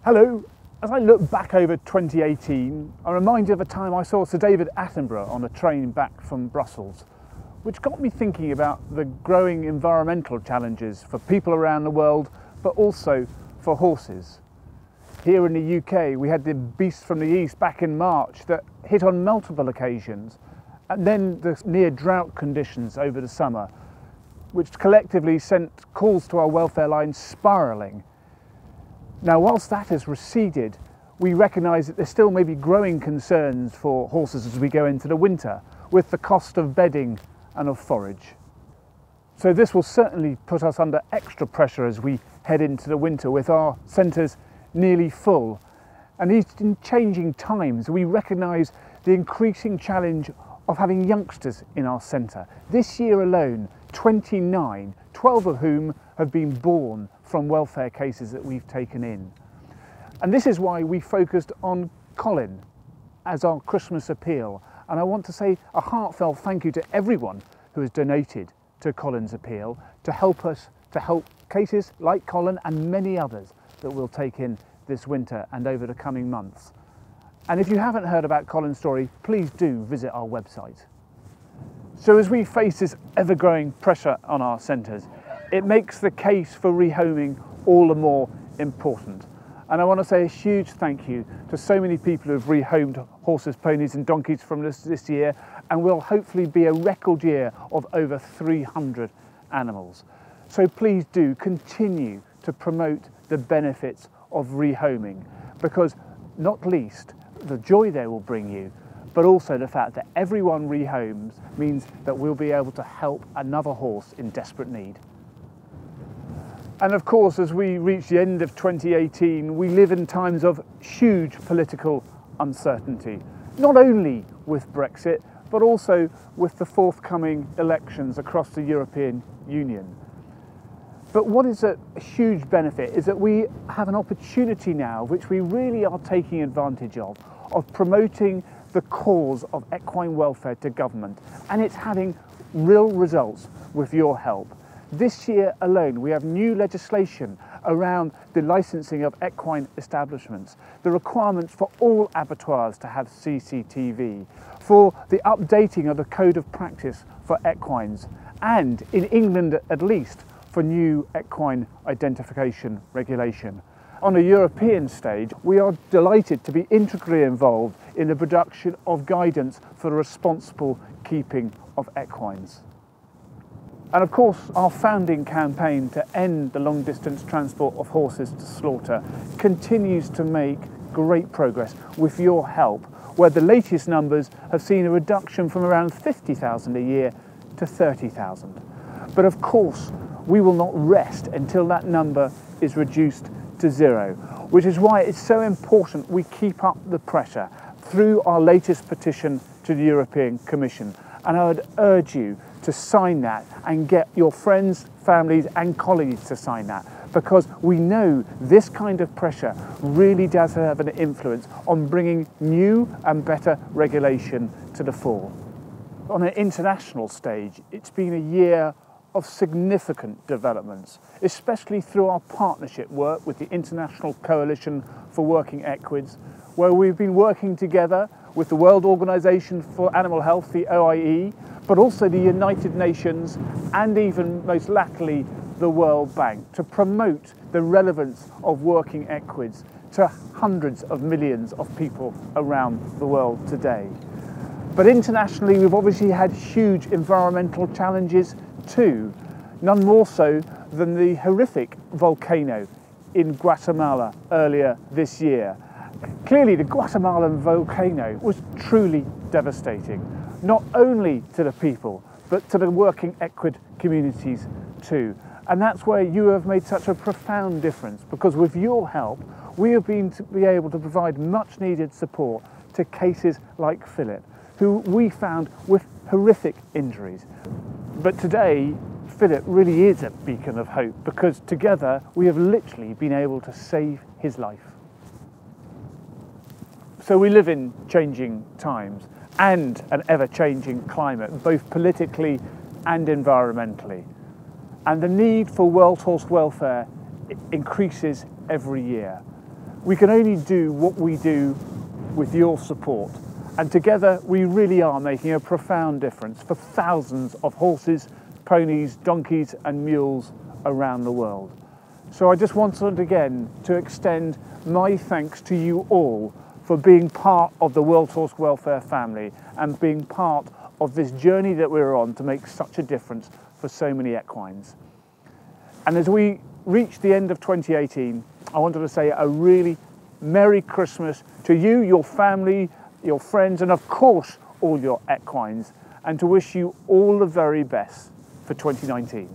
Hello. As I look back over 2018, I'm reminded of a time I saw Sir David Attenborough on a train back from Brussels, which got me thinking about the growing environmental challenges for people around the world, but also for horses. Here in the UK, we had the beast from the east back in March that hit on multiple occasions, and then the near drought conditions over the summer, which collectively sent calls to our welfare lines spiralling. Now, whilst that has receded, we recognise that there still may be growing concerns for horses as we go into the winter, with the cost of bedding and of forage. So this will certainly put us under extra pressure as we head into the winter, with our centres nearly full. And in changing times, we recognise the increasing challenge of having youngsters in our centre. This year alone, 29, 12 of whom have been born from welfare cases that we've taken in. And this is why we focused on Colin as our Christmas appeal. And I want to say a heartfelt thank you to everyone who has donated to Colin's appeal to help us to help cases like Colin and many others that we'll take in this winter and over the coming months. And if you haven't heard about Colin's story, please do visit our website. So as we face this ever-growing pressure on our centres, it makes the case for rehoming all the more important. And I want to say a huge thank you to so many people who have rehomed horses, ponies and donkeys from this year, and will hopefully be a record year of over 300 animals. So please do continue to promote the benefits of rehoming, because not least the joy they will bring you, but also the fact that everyone rehomes means that we'll be able to help another horse in desperate need. And of course, as we reach the end of 2018, we live in times of huge political uncertainty, not only with Brexit, but also with the forthcoming elections across the European Union. But what is a huge benefit is that we have an opportunity now, which we really are taking advantage of promoting the cause of equine welfare to government, and it's having real results with your help. This year alone, we have new legislation around the licensing of equine establishments, the requirements for all abattoirs to have CCTV, for the updating of the code of practice for equines, and in England at least, for new equine identification regulation. On a European stage, we are delighted to be integrally involved in the production of guidance for the responsible keeping of equines. And of course, our founding campaign to end the long-distance transport of horses to slaughter continues to make great progress with your help, where the latest numbers have seen a reduction from around 50,000 a year to 30,000. But of course, we will not rest until that number is reduced to zero, which is why it's so important we keep up the pressure through our latest petition to the European Commission. And I would urge you to sign that and get your friends, families and colleagues to sign that, because we know this kind of pressure really does have an influence on bringing new and better regulation to the fore. On an international stage, it's been a year of significant developments, especially through our partnership work with the International Coalition for Working Equids, where we've been working together with the World Organization for Animal Health, the OIE, but also the United Nations and even most latterly the World Bank, to promote the relevance of working equids to hundreds of millions of people around the world today. But internationally, we've obviously had huge environmental challenges too, none more so than the horrific volcano in Guatemala earlier this year. Clearly, the Guatemalan volcano was truly devastating, not only to the people, but to the working equid communities too. And that's where you have made such a profound difference, because with your help, we have been able to provide much needed support to cases like Philip, who we found with horrific injuries. But today, Philip really is a beacon of hope, because together we have literally been able to save his life. So we live in changing times and an ever-changing climate, both politically and environmentally. And the need for world horse welfare increases every year. We can only do what we do with your support. And together we really are making a profound difference for thousands of horses, ponies, donkeys and mules around the world. So I just wanted again to extend my thanks to you all for being part of the World Horse Welfare family and being part of this journey that we're on to make such a difference for so many equines. And as we reach the end of 2018, I wanted to say a really Merry Christmas to you, your family, your friends, and of course all your equines, and to wish you all the very best for 2019.